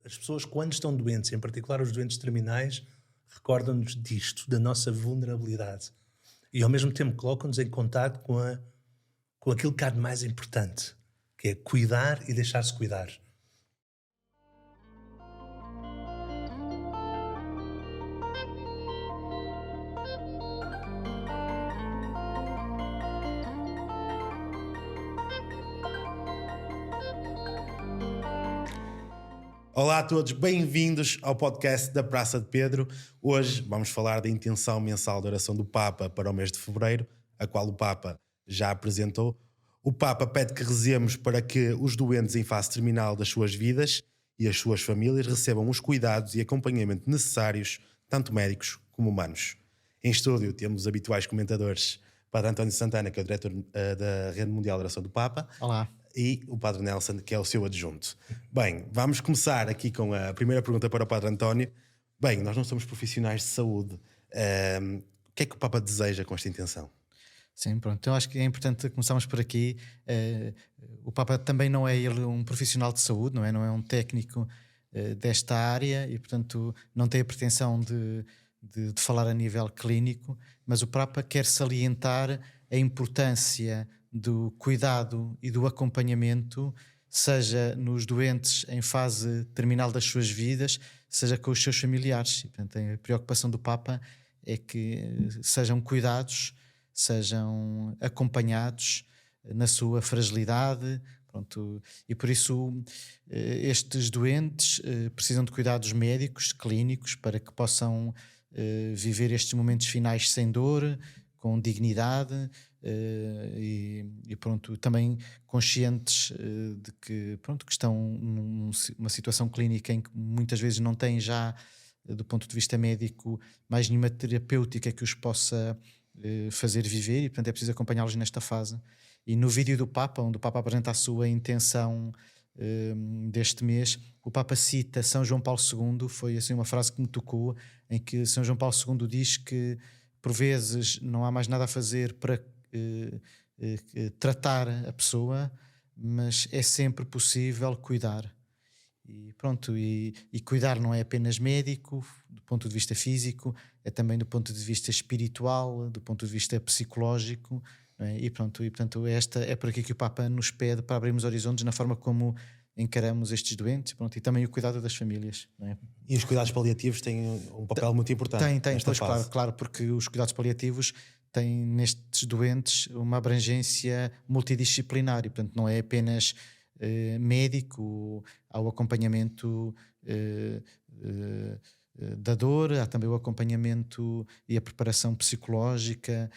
As pessoas, quando estão doentes, em particular os doentes terminais, recordam-nos disto, da nossa vulnerabilidade. E ao mesmo tempo colocam-nos em contato com aquilo que há de mais importante, que é cuidar e deixar-se cuidar. Olá a todos, bem-vindos ao podcast da Praça de Pedro. Hoje vamos falar da intenção mensal de oração do Papa para o mês de fevereiro, a qual o Papa já apresentou. O Papa pede que rezemos para que os doentes em fase terminal das suas vidas e as suas famílias recebam os cuidados e acompanhamento necessários, tanto médicos como humanos. Em estúdio temos os habituais comentadores, Padre António Santana, que é o diretor da Rede Mundial de Oração do Papa. Olá. E o Padre Nelson, que é o seu adjunto. Bem, vamos começar aqui com a primeira pergunta para o Padre António. Bem, nós não somos profissionais de saúde. O que é que o Papa deseja com esta intenção? Sim, pronto. Então acho que é importante começarmos por aqui. O Papa também não é ele um profissional de saúde, não é um técnico desta área e, portanto, não tem a pretensão de falar a nível clínico, mas o Papa quer salientar a importância do cuidado e do acompanhamento, seja nos doentes em fase terminal das suas vidas, seja com os seus familiares. E, portanto, a preocupação do Papa é que sejam cuidados, sejam acompanhados na sua fragilidade. Pronto, e por isso estes doentes precisam de cuidados médicos, clínicos, para que possam viver estes momentos finais sem dor, com dignidade e pronto, também conscientes de que, pronto, que estão numa situação clínica em que muitas vezes não têm já, do ponto de vista médico, mais nenhuma terapêutica que os possa fazer viver e, portanto, é preciso acompanhá-los nesta fase. E no vídeo do Papa, onde o Papa apresenta a sua intenção deste mês, o Papa cita São João Paulo II. Foi assim uma frase que me tocou, em que São João Paulo II diz que por vezes não há mais nada a fazer para tratar a pessoa, mas é sempre possível cuidar. E pronto, e cuidar não é apenas médico, do ponto de vista físico, é também do ponto de vista espiritual, do ponto de vista psicológico, não é? E pronto, e portanto esta é por aqui que o Papa nos pede para abrirmos horizontes na forma como encaramos estes doentes, pronto, e também o cuidado das famílias, não é? E os cuidados paliativos têm um papel muito importante. Tem, pois, claro, porque os cuidados paliativos têm nestes doentes uma abrangência multidisciplinar e, portanto, não é apenas médico, há o acompanhamento da dor, há também o acompanhamento e a preparação psicológica,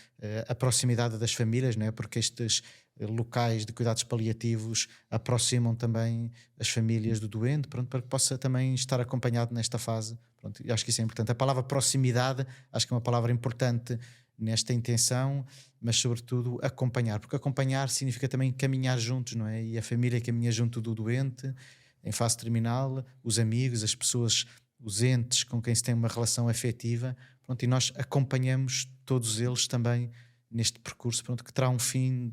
a proximidade das famílias, não é? Porque estes locais de cuidados paliativos aproximam também as famílias do doente, pronto, para que possa também estar acompanhado nesta fase. Pronto, acho que isso é importante. A palavra proximidade acho que é uma palavra importante nesta intenção, mas sobretudo acompanhar, porque acompanhar significa também caminhar juntos, não é? E a família caminha junto do doente em fase terminal, os amigos, as pessoas, os entes com quem se tem uma relação afetiva, pronto, e nós acompanhamos todos eles também neste percurso, pronto, que terá um fim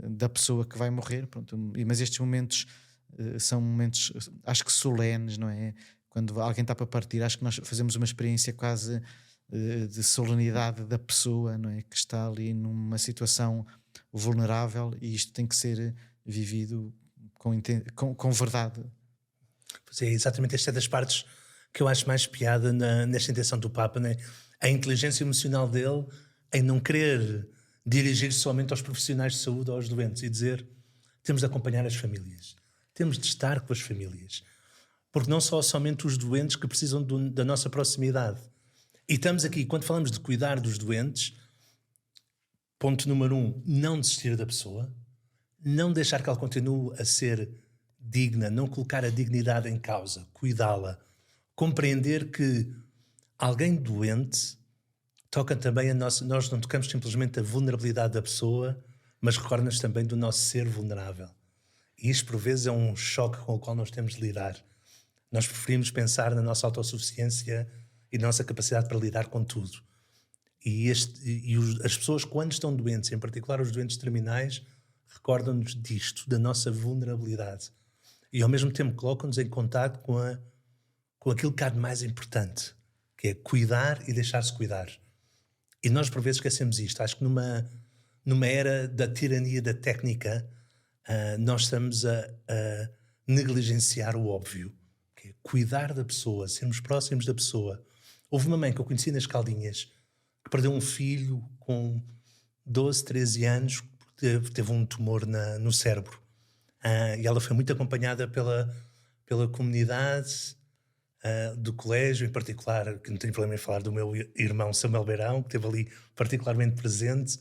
da pessoa que vai morrer, pronto. Mas estes momentos são momentos, acho que solenes, não é? Quando alguém está para partir, acho que nós fazemos uma experiência quase de solenidade da pessoa, não é? Que está ali situação vulnerável, e isto tem que ser vivido com verdade. Pois é, exatamente, esta é das partes que eu acho mais piada nesta intenção do Papa, né? A inteligência emocional dele em não querer dirigir somente aos profissionais de saúde ou aos doentes e dizer: temos de acompanhar as famílias, temos de estar com as famílias, porque não somente os doentes que precisam da nossa proximidade. E estamos aqui, quando falamos de cuidar dos doentes, ponto número 1, não desistir da pessoa, não deixar que ela continue a ser digna, não colocar a dignidade em causa, cuidá-la, compreender que alguém doente toca também nós não tocamos simplesmente a vulnerabilidade da pessoa, mas recorda-nos também do nosso ser vulnerável. E isto por vezes é um choque com o qual nós temos de lidar. Nós preferimos pensar na nossa autossuficiência e na nossa capacidade para lidar com tudo. As pessoas, quando estão doentes, em particular os doentes terminais, recordam-nos disto, da nossa vulnerabilidade. e ao mesmo tempo colocam-nos em contato com aquilo que há de mais importante, que é cuidar e deixar-se cuidar. E nós por vezes esquecemos isto. Acho que numa era da tirania da técnica, nós estamos a negligenciar o óbvio, que é cuidar da pessoa, sermos próximos da pessoa. Houve uma mãe que eu conheci nas Caldinhas que perdeu um filho com 12, 13 anos, porque teve um tumor no cérebro. E ela foi muito acompanhada pela comunidade do colégio, em particular, que não tenho problema em falar do meu irmão Samuel Beirão, que esteve ali particularmente presente.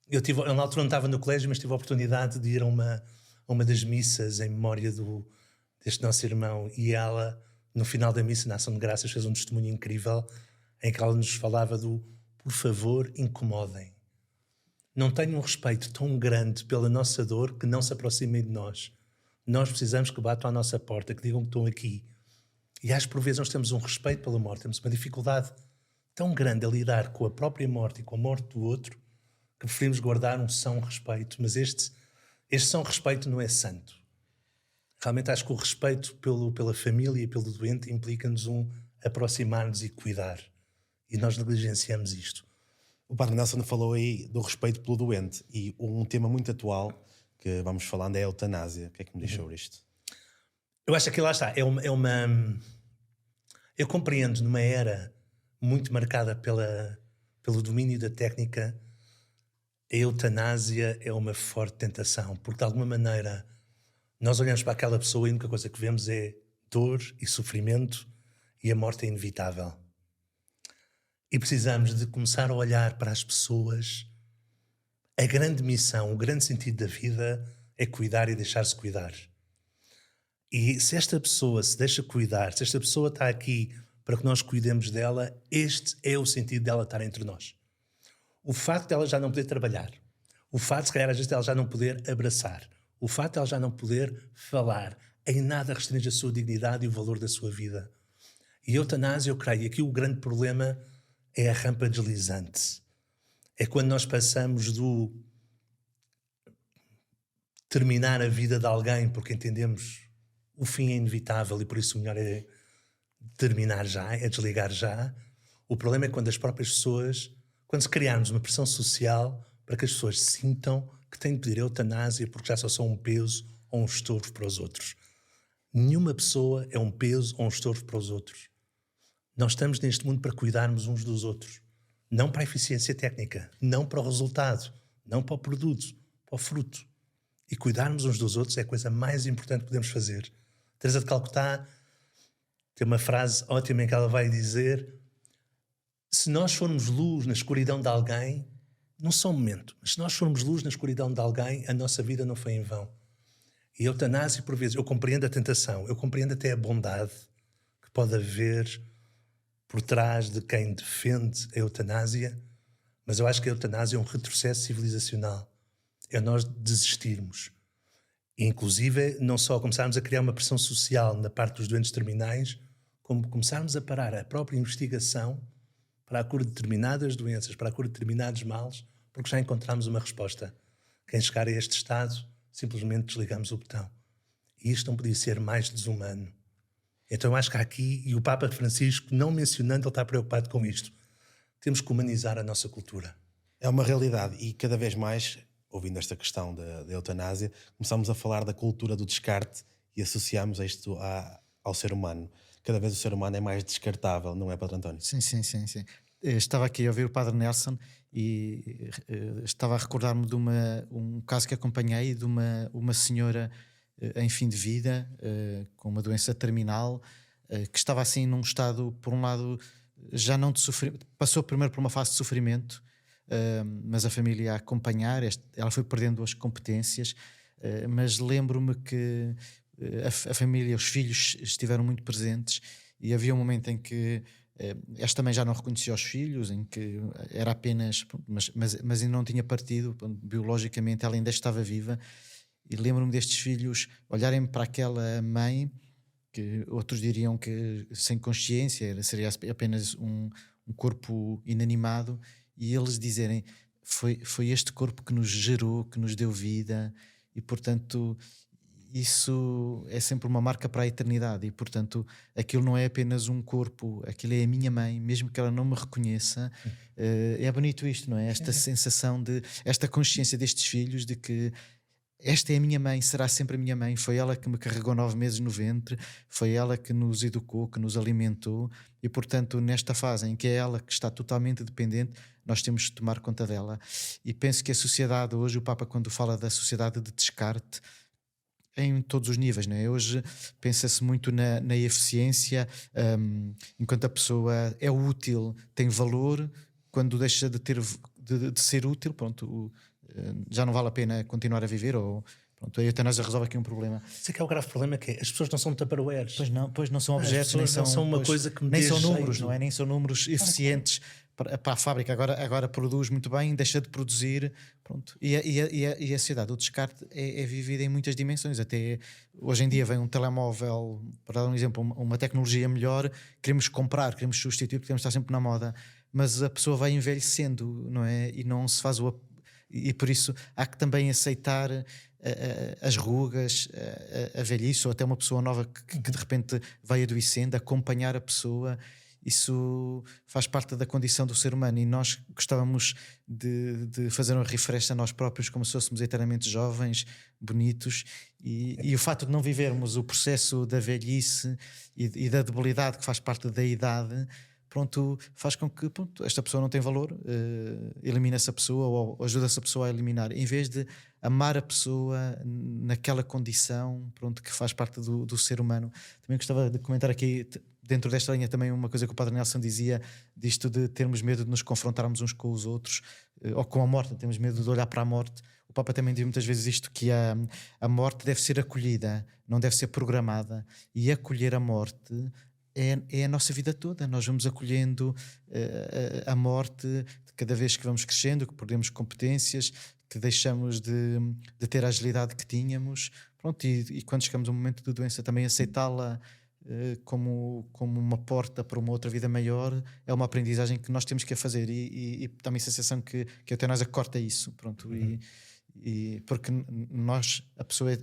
Eu na altura não estava no colégio, mas tive a oportunidade de ir a uma das missas em memória deste nosso irmão, e ela, no final da missa, na Ação de Graças, fez um testemunho incrível em que ela nos falava por favor, incomodem. Não tenham um respeito tão grande pela nossa dor que não se aproximem de nós. Nós precisamos que batam à nossa porta, que digam que estão aqui. E acho que por vezes nós temos um respeito pela morte, temos uma dificuldade tão grande a lidar com a própria morte e com a morte do outro, que preferimos guardar um são respeito. Mas este são respeito não é santo. Realmente acho que o respeito pela família e pelo doente implica-nos aproximar-nos e cuidar. E nós negligenciamos isto. O Padre Nelson falou aí do respeito pelo doente, e um tema muito atual que vamos falando é a eutanásia. O que é que me diz sobre isto? Eu acho que lá está, eu compreendo numa era muito marcada pelo domínio da técnica, a eutanásia é uma forte tentação, porque de alguma maneira nós olhamos para aquela pessoa e a única coisa que vemos é dor e sofrimento, e a morte é inevitável. E precisamos de começar a olhar para as pessoas. A grande missão, o grande sentido da vida é cuidar e deixar-se cuidar. E se esta pessoa se deixa cuidar, se esta pessoa está aqui para que nós cuidemos dela, este é o sentido dela estar entre nós. O facto de ela já não poder trabalhar, o facto de, se calhar, às vezes, de ela já não poder abraçar, o facto de ela já não poder falar, em nada restringe a sua dignidade e o valor da sua vida. E a eutanásia, eu creio, aqui o grande problema é a rampa deslizante. É quando nós passamos do terminar a vida de alguém porque entendemos o fim é inevitável e por isso o melhor é terminar já, é desligar já. O problema é quando as próprias pessoas, quando se criarmos uma pressão social para que as pessoas sintam que têm de pedir eutanásia porque já só são um peso ou um estorvo para os outros. Nenhuma pessoa é um peso ou um estorvo para os outros. Nós estamos neste mundo para cuidarmos uns dos outros. Não para a eficiência técnica, não para o resultado, não para o produto, para o fruto. E cuidarmos uns dos outros é a coisa mais importante que podemos fazer. Teresa de Calcutá tem uma frase ótima em que ela vai dizer: se nós formos luz na escuridão de alguém, não só um momento, mas se nós formos luz na escuridão de alguém, a nossa vida não foi em vão. E a eutanásia, por vezes, eu compreendo a tentação, eu compreendo até a bondade que pode haver por trás de quem defende a eutanásia, mas eu acho que a eutanásia é um retrocesso civilizacional. É nós desistirmos. E, inclusive, não só começarmos a criar uma pressão social na parte dos doentes terminais, como começarmos a parar a própria investigação para a cura de determinadas doenças, para a cura de determinados males, porque já encontramos uma resposta. Quem chegar a este estado, simplesmente desligamos o botão. E isto não podia ser mais desumano. Então eu acho que há aqui, e o Papa Francisco, não mencionando, ele está preocupado com isto, temos que humanizar a nossa cultura. É uma realidade, e cada vez mais, ouvindo esta questão da eutanásia, começamos a falar da cultura do descarte e associamos isto ao ser humano. Cada vez o ser humano é mais descartável, não é, Padre António? Sim. Estava aqui a ouvir o Padre Nelson e estava a recordar-me de um caso que acompanhei de uma senhora em fim de vida, com uma doença terminal, que estava assim num estado, por um lado, já não de sofrimento, passou primeiro por uma fase de sofrimento, mas a família a acompanhar, ela foi perdendo as competências, mas lembro-me que a família, os filhos estiveram muito presentes, e havia um momento em que esta também já não reconhecia os filhos, em que era apenas, mas ainda não tinha partido, biologicamente ela ainda estava viva. E lembro-me destes filhos olharem para aquela mãe, que outros diriam que sem consciência, seria apenas um corpo inanimado, e eles dizerem: foi este corpo que nos gerou, que nos deu vida, e portanto, isso é sempre uma marca para a eternidade e, portanto, aquilo não é apenas um corpo, aquilo é a minha mãe, mesmo que ela não me reconheça. É bonito isto, não é? Esta sensação esta consciência destes filhos de que esta é a minha mãe, será sempre a minha mãe. Foi ela que me carregou 9 meses no ventre, foi ela que nos educou, que nos alimentou, e portanto, nesta fase em que é ela que está totalmente dependente, nós temos de tomar conta dela. E penso que a sociedade, hoje, o Papa, quando fala da sociedade de descarte, em todos os níveis, não é? Hoje pensa-se muito na eficiência, enquanto a pessoa é útil, tem valor, quando deixa de ser útil, pronto, já não vale a pena continuar a viver, ou pronto, a eutanásia resolve aqui um problema. Isso é que é o grave problema, que é, as pessoas não são tupperwares. Pois não são objetos, nem não são uma coisa que me nem dê são números, jeito. não é? Nem são números eficientes para a fábrica. Agora produz muito bem, deixa de produzir, pronto. E a sociedade, o descarte é vivida em muitas dimensões. Até hoje em dia vem um telemóvel, para dar um exemplo, uma tecnologia melhor, queremos comprar, queremos substituir, porque queremos estar sempre na moda, mas a pessoa vai envelhecendo, não é? E não se faz e por isso há que também aceitar as rugas, a velhice, ou até uma pessoa nova que de repente vai adoecendo, acompanhar a pessoa. Isso faz parte da condição do ser humano, e nós gostávamos de fazer um refresh a nós próprios, como se fôssemos eternamente jovens, bonitos, e o facto de não vivermos o processo da velhice e da debilidade que faz parte da idade, pronto, faz com que, pronto, esta pessoa não tem valor, elimina essa pessoa ou ajuda essa pessoa a eliminar, em vez de amar a pessoa naquela condição, pronto, que faz parte do ser humano. Também gostava de comentar aqui, dentro desta linha, também uma coisa que o Padre Nelson dizia, disto de termos medo de nos confrontarmos uns com os outros, ou com a morte, temos medo de olhar para a morte. O Papa também diz muitas vezes isto, que a morte deve ser acolhida, não deve ser programada, e acolher a morte é a nossa vida toda. Nós vamos acolhendo a morte cada vez que vamos crescendo, que perdemos competências, que deixamos de ter a agilidade que tínhamos, pronto, e quando chegamos a um momento de doença, também aceitá-la como uma porta para uma outra vida maior, é uma aprendizagem que nós temos que fazer, e dá-me a sensação que a eutanásia corta isso, pronto. E porque nós, a pessoa,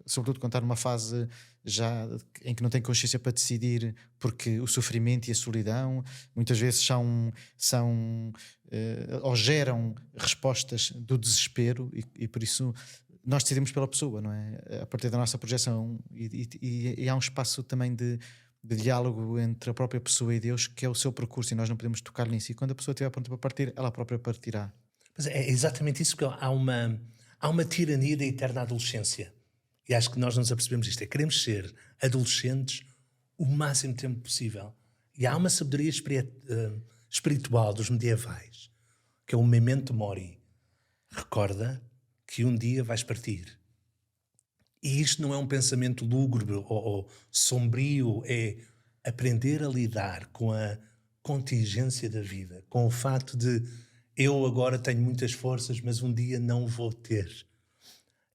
sobretudo quando está numa fase já em que não tem consciência para decidir, porque o sofrimento e a solidão muitas vezes são ou geram respostas do desespero, e por isso nós decidimos pela pessoa, não é? A partir da nossa projeção, e há um espaço também de diálogo entre a própria pessoa e Deus, que é o seu percurso, e nós não podemos tocar nisso, e quando a pessoa estiver pronta para partir, ela própria partirá. Mas é exatamente isso, porque há uma tirania da eterna adolescência. E acho que nós nos apercebemos isto. Queremos ser adolescentes o máximo tempo possível. E há uma sabedoria espiritual dos medievais, que é o memento mori. Recorda que um dia vais partir. E isto não é um pensamento lúgubre ou sombrio, é aprender a lidar com a contingência da vida, com o facto de eu agora tenho muitas forças, mas um dia não vou ter.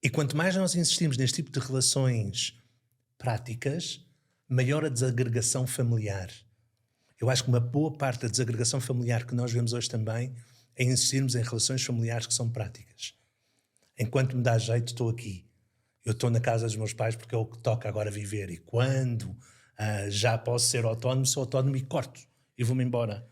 E quanto mais nós insistimos neste tipo de relações práticas, maior a desagregação familiar. Eu acho que uma boa parte da desagregação familiar que nós vemos hoje também é insistirmos em relações familiares que são práticas. Enquanto me dá jeito, estou aqui. Eu estou na casa dos meus pais porque é o que toca agora viver. E quando já posso ser autónomo, sou autónomo e corto. E vou-me embora.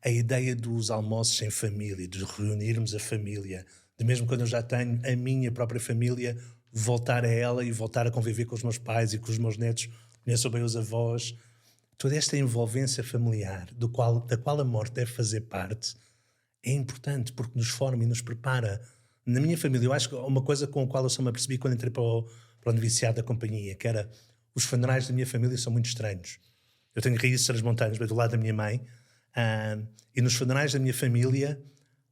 A ideia dos almoços em família, de reunirmos a família, de mesmo quando eu já tenho a minha própria família, voltar a ela e voltar a conviver com os meus pais e com os meus netos, conheço bem os avós. Toda esta envolvência familiar, da qual a morte deve fazer parte, é importante porque nos forma e nos prepara. Na minha família, eu acho que uma coisa com a qual eu só me apercebi quando entrei para o noviciado da companhia, que era, os funerais da minha família são muito estranhos. Eu tenho raízes transmontanas, bem do lado da minha mãe, e nos funerais da minha família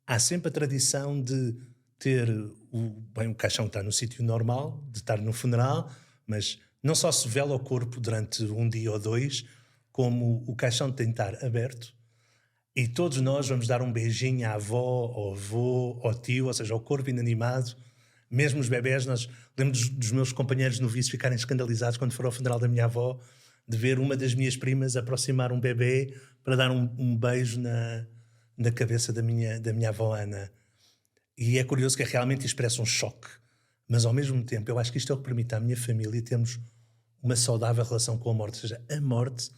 há sempre a tradição de ter o caixão está no sítio normal, de estar no funeral, mas não só se vela o corpo durante um dia ou dois, como o caixão tem de estar aberto, e todos nós vamos dar um beijinho à avó, ao avô, ao tio, ou seja, ao corpo inanimado. Mesmo os bebés, lembro dos meus companheiros noviços ficarem escandalizados quando foram ao funeral da minha avó, de ver uma das minhas primas aproximar um bebê para dar um beijo na cabeça da minha avó Ana. E é curioso que realmente expressa um choque. mas ao mesmo tempo eu acho que isto é o que permite à minha família termos uma saudável relação com a morte. Ou seja, a morte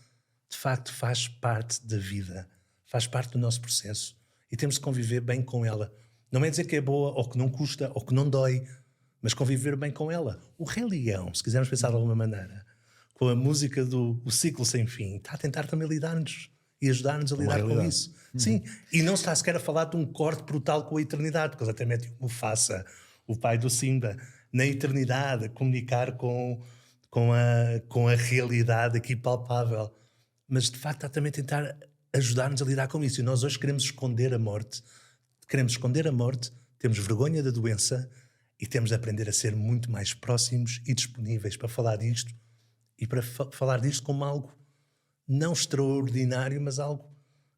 de facto faz parte da vida, faz parte do nosso processo e temos de conviver bem com ela. Não é dizer que é boa ou que não custa ou que não dói, mas conviver bem com ela. O Rei Leão, se quisermos pensar de alguma maneira, com a música do O Ciclo Sem Fim, está a tentar também lidar-nos e ajudar-nos a lidar com isso. Sim, e não se está sequer a falar de um corte brutal com a eternidade, porque eles até metem o Mufasa, o pai do Simba, na eternidade, a comunicar com a realidade aqui palpável. Mas de facto está também a tentar ajudar-nos a lidar com isso. E nós hoje queremos esconder a morte. Temos vergonha da doença e temos de aprender a ser muito mais próximos e disponíveis para falar disto e para falar disto como algo não extraordinário, mas algo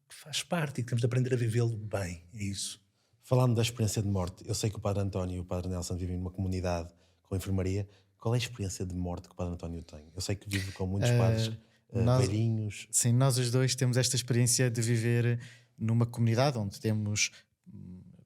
que faz parte e que temos de aprender a vivê-lo bem. É isso. Falando da experiência de morte, eu sei que o Padre António e o Padre Nelson vivem numa comunidade com enfermaria. Qual é a experiência de morte que o Padre António tem? Eu sei que vive com muitos padres velhinhos. Sim, nós os dois temos esta experiência de viver numa comunidade onde temos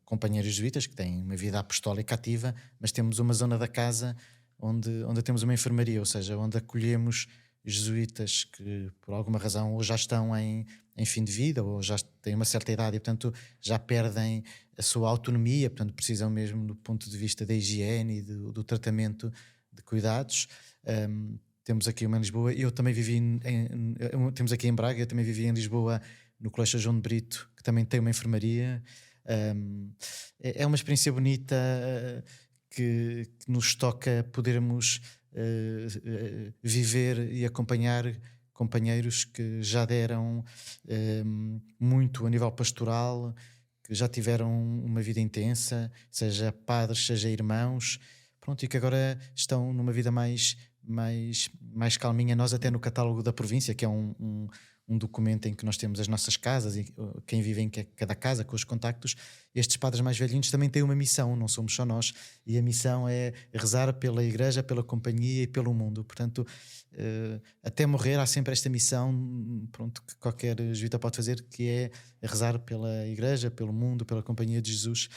companheiros jesuítas que têm uma vida apostólica ativa, mas temos uma zona da casa onde temos uma enfermaria, ou seja, onde acolhemos jesuítas que por alguma razão ou já estão em fim de vida ou já têm uma certa idade e portanto já perdem a sua autonomia, portanto precisam mesmo do ponto de vista da higiene e do tratamento de cuidados. Temos aqui uma em Lisboa, eu também vivi temos aqui em Braga, eu também vivi em Lisboa no Colégio João de Brito, que também tem uma enfermaria. É uma experiência bonita que nos toca podermos viver e acompanhar companheiros que já deram muito a nível pastoral, que já tiveram uma vida intensa, seja padres, seja irmãos, pronto, e que agora estão numa vida mais calminha. Nós até no catálogo da província, que é um documento em que nós temos as nossas casas e quem vive em cada casa com os contactos, estes padres mais velhinhos também têm uma missão, não somos só nós, e a missão é rezar pela igreja, pela companhia e pelo mundo. Portanto, até morrer há sempre esta missão, pronto, que qualquer jesuíta pode fazer, que é rezar pela igreja, pelo mundo, pela companhia de Jesus.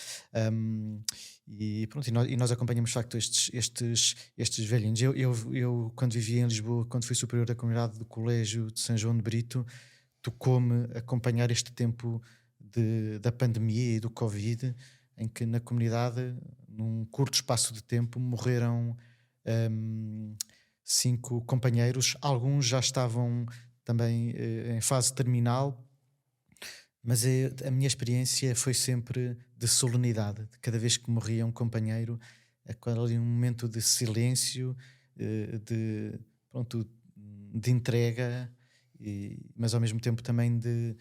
E pronto, e nós acompanhamos de facto estes velhinhos. Eu quando vivia em Lisboa, quando fui superior da comunidade do Colégio de São João de Brito, tocou-me acompanhar este tempo da pandemia e do Covid, em que na comunidade, num curto espaço de tempo, morreram 5 companheiros. Alguns já estavam também em fase terminal, mas a minha experiência foi sempre de solenidade. Cada vez que morria um companheiro, ali um momento de silêncio, de entrega, mas ao mesmo tempo também de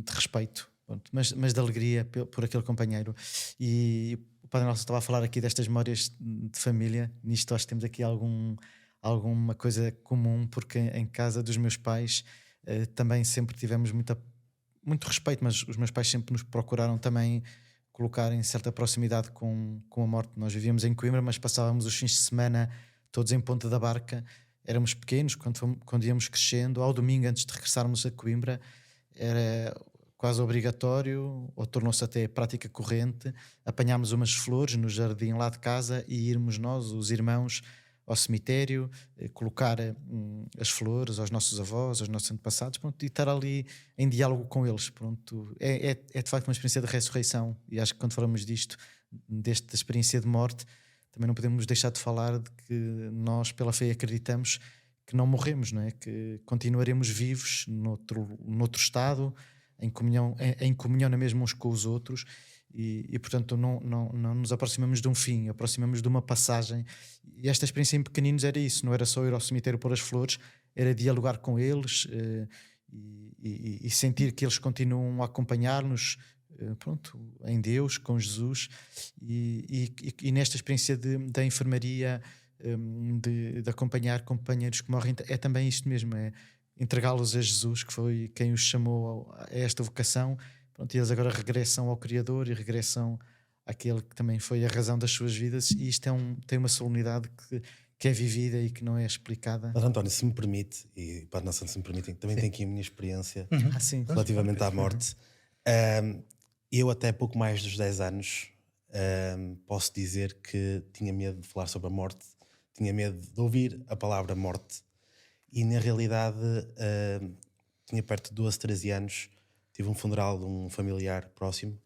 respeito, pronto, mas de alegria por aquele companheiro. E o Padre Nelson estava a falar aqui destas memórias de família. Nisto acho que temos aqui alguma coisa comum, porque em casa dos meus pais também sempre tivemos muito respeito, mas os meus pais sempre nos procuraram também colocar em certa proximidade com a morte. Nós vivíamos em Coimbra, mas passávamos os fins de semana todos em Ponta da Barca. Éramos pequenos, quando íamos crescendo, ao domingo antes de regressarmos a Coimbra, era quase obrigatório, ou tornou-se até prática corrente, apanharmos umas flores no jardim lá de casa e irmos nós, os irmãos, ao cemitério, colocar as flores aos nossos avós, aos nossos antepassados, pronto, e estar ali em diálogo com eles. Pronto. É de facto uma experiência de ressurreição, e acho que quando falamos desta experiência de morte, também não podemos deixar de falar de que nós, pela fé, acreditamos que não morremos, não é? Que continuaremos vivos noutro estado, em comunhão na mesma uns com os outros, e portanto não nos aproximamos de um fim, aproximamos de uma passagem. E esta experiência em pequeninos era isso, não era só ir ao cemitério pôr as flores, era dialogar com eles e sentir que eles continuam a acompanhar-nos, pronto, em Deus, com Jesus. E nesta experiência da enfermaria, de acompanhar companheiros que morrem, é também isto mesmo, é entregá-los a Jesus, que foi quem os chamou a esta vocação. Pronto, e eles agora regressam ao Criador e regressam àquele que também foi a razão das suas vidas, e isto tem uma solenidade que é vivida e que não é explicada. Mas António, se me permite, e Padre Nelson, se me permitem, também tenho aqui a minha experiência Sim. relativamente à morte. Eu até pouco mais dos 10 anos posso dizer que tinha medo de falar sobre a morte, tinha medo de ouvir a palavra morte. E na realidade, tinha perto de 12, 13 anos, tive um funeral de um familiar próximo,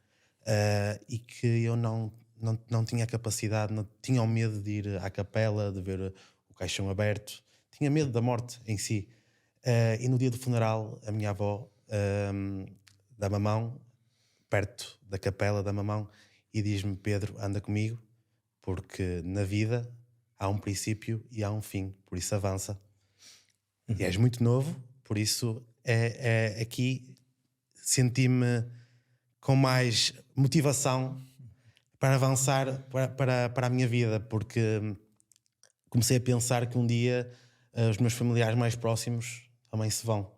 e que eu não tinha a capacidade, não tinha o medo de ir à capela, de ver o caixão aberto, tinha medo da morte em si. E no dia do funeral, a minha avó dá-me a mão, perto da capela, dá-me a mão e diz-me: Pedro, anda comigo, porque na vida há um princípio e há um fim, por isso avança. E és muito novo, por isso aqui senti-me com mais motivação para avançar para a minha vida, porque comecei a pensar que um dia os meus familiares mais próximos também se vão.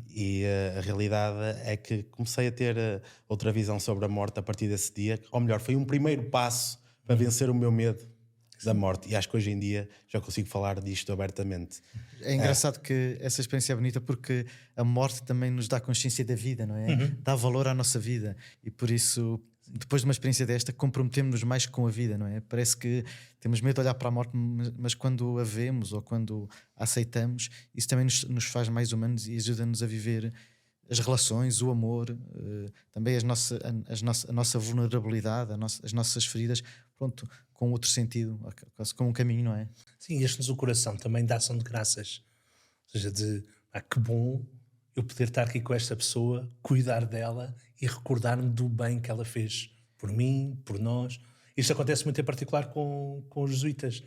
E a realidade é que comecei a ter outra visão sobre a morte a partir desse dia, ou melhor, foi um primeiro passo para vencer o meu medo da morte, e acho que hoje em dia já consigo falar disto abertamente. É engraçado que essa experiência é bonita, porque a morte também nos dá consciência da vida, não é? Dá valor à nossa vida, e por isso, depois de uma experiência desta, comprometemos-nos mais com a vida, não é? Parece que temos medo de olhar para a morte, mas quando a vemos ou quando a aceitamos, isso também nos faz mais humanos e ajuda-nos a viver as relações, o amor, também a nossa vulnerabilidade, as nossas feridas, pronto, com outro sentido, quase com um caminho, não é? Sim, enche-nos o coração também de ação de graças. Ou seja, que bom eu poder estar aqui com esta pessoa, cuidar dela e recordar-me do bem que ela fez por mim, por nós. Isto acontece muito em particular com os jesuítas,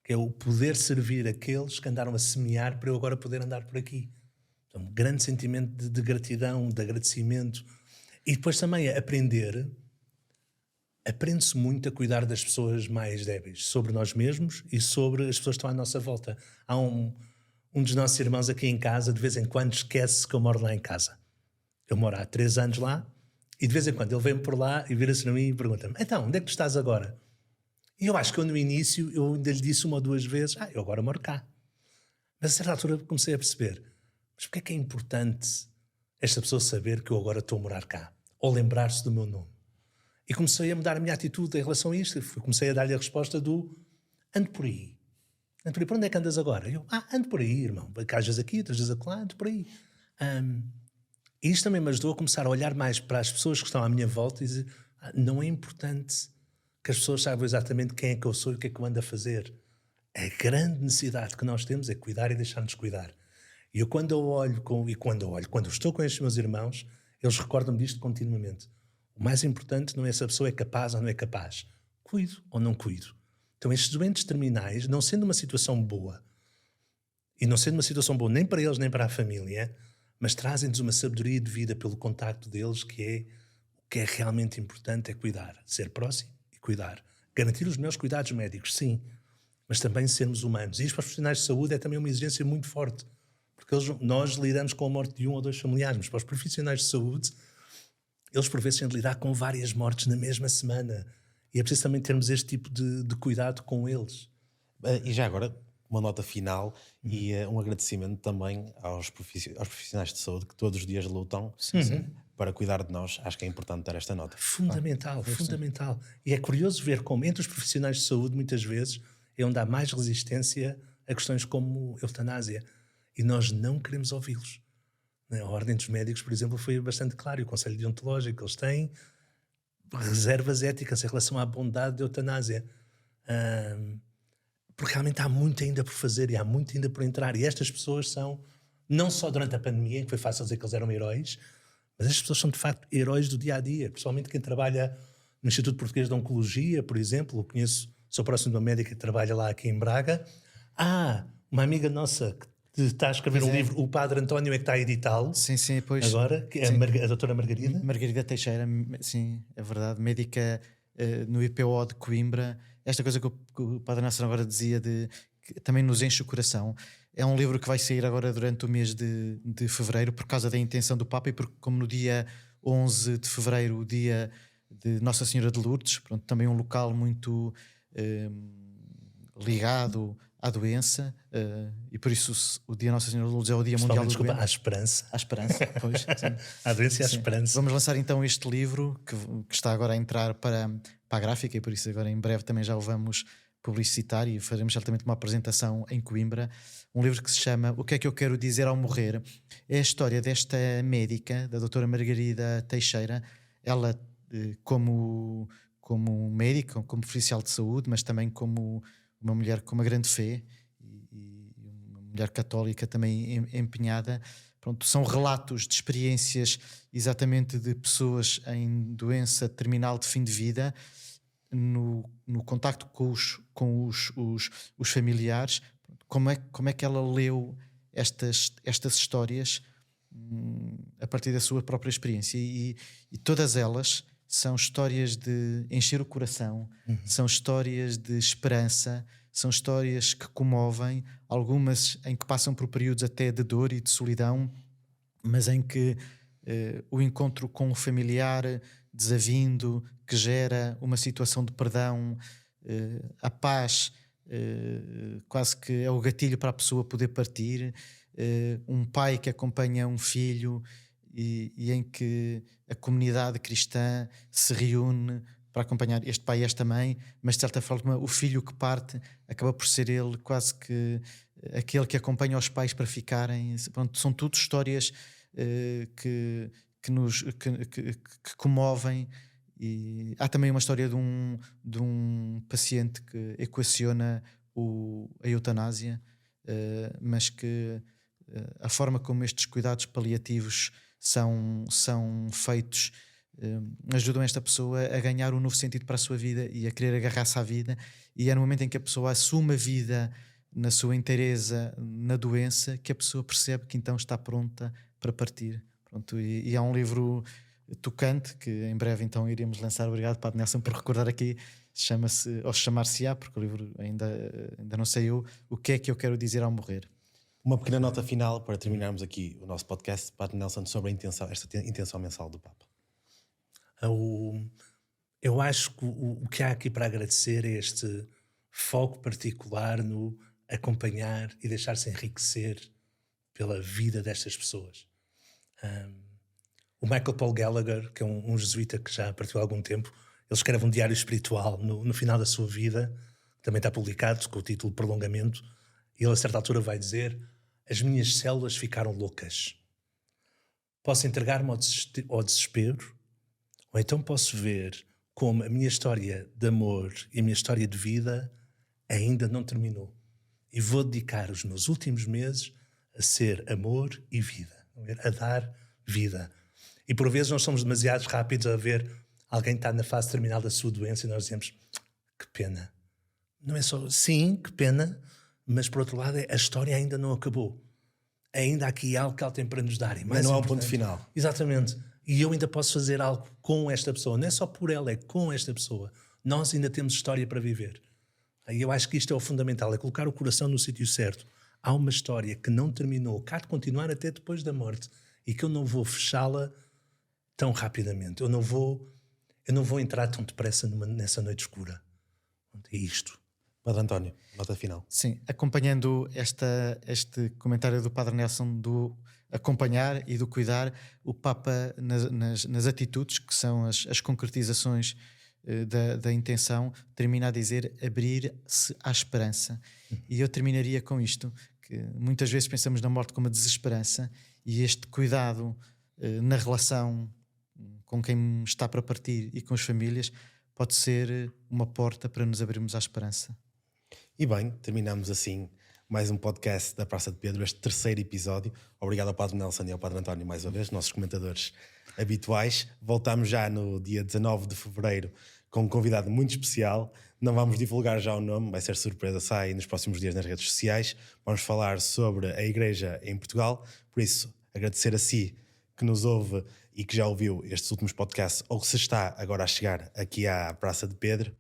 que é o poder servir aqueles que andaram a semear para eu agora poder andar por aqui. Então, um grande sentimento de gratidão, de agradecimento. E depois também aprende-se muito a cuidar das pessoas mais débeis, sobre nós mesmos e sobre as pessoas que estão à nossa volta. Há um dos nossos irmãos aqui em casa, de vez em quando esquece que eu moro lá em casa. Eu moro há 3 anos lá, e de vez em quando ele vem por lá e vira-se para mim e pergunta-me: então, onde é que tu estás agora? E eu acho que no início eu ainda lhe disse 1 ou 2 vezes: eu agora moro cá. Mas a certa altura comecei a perceber: mas porquê é que é importante esta pessoa saber que eu agora estou a morar cá? Ou lembrar-se do meu nome? E comecei a mudar a minha atitude em relação a isto. Comecei a dar-lhe a resposta do: ando por aí. Ando por aí. Para onde é que andas agora? Eu: ando por aí, irmão. Às vezes aqui, outras vezes acolá, ando por aí. E isto também me ajudou a começar a olhar mais para as pessoas que estão à minha volta e dizer: não é importante que as pessoas saibam exatamente quem é que eu sou e o que é que eu ando a fazer. A grande necessidade que nós temos é cuidar e deixar-nos cuidar. E quando eu estou com estes meus irmãos, eles recordam-me disto continuamente. O mais importante não é se a pessoa é capaz ou não é capaz. Cuido ou não cuido. Então estes doentes terminais, não sendo uma situação boa, e não sendo uma situação boa nem para eles nem para a família, mas trazem-nos uma sabedoria de vida pelo contacto deles, que o que é realmente importante é cuidar. Ser próximo e cuidar. Garantir os meus cuidados médicos, sim, mas também sermos humanos. E isto para os profissionais de saúde é também uma exigência muito forte, porque nós lidamos com a morte de 1 ou 2 familiares, mas para os profissionais de saúde, eles por vezes têm de lidar com várias mortes na mesma semana. E é preciso também termos este tipo de cuidado com eles. E já agora, uma nota final e um agradecimento também aos profissionais de saúde que todos os dias lutam para cuidar de nós. Acho que é importante dar esta nota. Fundamental, fundamental. E é curioso ver como entre os profissionais de saúde, muitas vezes, é onde há mais resistência a questões como eutanásia. E nós não queremos ouvi-los. A Ordem dos Médicos, por exemplo, foi bastante claro. E o Conselho Deontológico, eles têm reservas éticas em relação à bondade da eutanásia. Porque realmente há muito ainda por fazer e há muito ainda por entrar. E estas pessoas são, não só durante a pandemia, em que foi fácil dizer que eles eram heróis, mas estas pessoas são de facto heróis do dia-a-dia. Principalmente quem trabalha no Instituto Português de Oncologia, por exemplo. Eu sou próximo de uma médica que trabalha lá aqui em Braga. Uma amiga nossa que está a escrever um livro, o Padre António é que está a editá-lo. Sim, pois. Agora, que é a doutora Margarida. Margarida Teixeira, sim, é verdade. Médica no IPO de Coimbra. Esta coisa que o Padre Nasser agora dizia, que também nos enche o coração. É um livro que vai sair agora durante o mês de fevereiro, por causa da intenção do Papa, e porque, como no dia 11 de fevereiro, o dia de Nossa Senhora de Lourdes, pronto, também um local muito ligado à doença, e por isso o dia Nossa Senhora de Lourdes é o dia mundial do doente. À esperança. À esperança, pois. À doença e à esperança. Vamos lançar então este livro que está agora a entrar para para a gráfica, e por isso agora em breve também já o vamos publicitar e faremos certamente uma apresentação em Coimbra. Um livro que se chama O que é que eu quero dizer ao morrer? É a história desta médica, da doutora Margarida Teixeira. Ela, como médica, como oficial de saúde, mas também como uma mulher com uma grande fé e uma mulher católica também empenhada. Pronto, são relatos de experiências exatamente de pessoas em doença terminal de fim de vida, no contacto com os familiares. Como é que ela leu estas histórias a partir da sua própria experiência, e todas elas são histórias de encher o coração, são histórias de esperança, são histórias que comovem, algumas em que passam por períodos até de dor e de solidão, mas em que o encontro com o familiar desavindo, que gera uma situação de perdão, a paz quase que é o gatilho para a pessoa poder partir, um pai que acompanha um filho e em que a comunidade cristã se reúne para acompanhar este pai e esta mãe, mas de certa forma o filho que parte acaba por ser ele quase que aquele que acompanha os pais para ficarem. Pronto, são tudo histórias que comovem. E há também uma história de um paciente que equaciona a eutanásia, mas que a forma como estes cuidados paliativos são feitos ajudam esta pessoa a ganhar um novo sentido para a sua vida e a querer agarrar-se à vida, e é no momento em que a pessoa assume a vida na sua inteireza na doença que a pessoa percebe que então está pronta para partir. Pronto, e é um livro tocante que em breve então iremos lançar. Obrigado, Padre Nelson, por recordar aqui. Chamar-se-á, porque o livro ainda não saiu, O que é que eu quero dizer ao morrer? Uma pequena nota final para terminarmos aqui o nosso podcast, Padre Nelson, sobre esta intenção mensal do Papa. Eu acho que o que há aqui para agradecer é este foco particular no acompanhar e deixar-se enriquecer pela vida destas pessoas. O Michael Paul Gallagher, que é um jesuíta que já partiu há algum tempo, ele escreve um diário espiritual no final da sua vida, também está publicado com o título Prolongamento, e ele a certa altura vai dizer: as minhas células ficaram loucas. Posso entregar-me ao desespero, ou então posso ver como a minha história de amor e a minha história de vida ainda não terminou. E vou dedicar os meus últimos meses a ser amor e vida, a dar vida. E por vezes nós somos demasiado rápidos a ver alguém que está na fase terminal da sua doença e nós dizemos: que pena. Não é só, sim, que pena, mas por outro lado a história ainda não acabou. Ainda há aqui algo que ela tem para nos dar. E mais mas não há um ponto final. Exatamente. E eu ainda posso fazer algo com esta pessoa. Não é só por ela, é com esta pessoa. Nós ainda temos história para viver. E eu acho que isto é o fundamental, é colocar o coração no sítio certo. Há uma história que não terminou, que há de continuar até depois da morte, e que eu não vou fechá-la tão rapidamente. Eu não vou entrar tão depressa nessa noite escura. É isto. Padre António, nota final. Sim, acompanhando este comentário do Padre Nelson do acompanhar e do cuidar, o Papa nas atitudes, que são as concretizações da intenção, termina a dizer abrir-se à esperança. E eu terminaria com isto, que muitas vezes pensamos na morte como a desesperança, e este cuidado na relação com quem está para partir e com as famílias pode ser uma porta para nos abrirmos à esperança. E bem, terminamos assim mais um podcast da Praça de Pedro, este terceiro episódio. Obrigado ao Padre Nelson e ao Padre António mais uma vez, nossos comentadores habituais. Voltamos já no dia 19 de fevereiro com um convidado muito especial. Não vamos divulgar já o nome, vai ser surpresa, sai nos próximos dias nas redes sociais. Vamos falar sobre a Igreja em Portugal. Por isso, agradecer a si que nos ouve e que já ouviu estes últimos podcasts, ou que se está agora a chegar aqui à Praça de Pedro.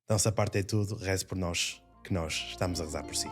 Da nossa parte é tudo, reze por nós, que nós estamos a rezar por si.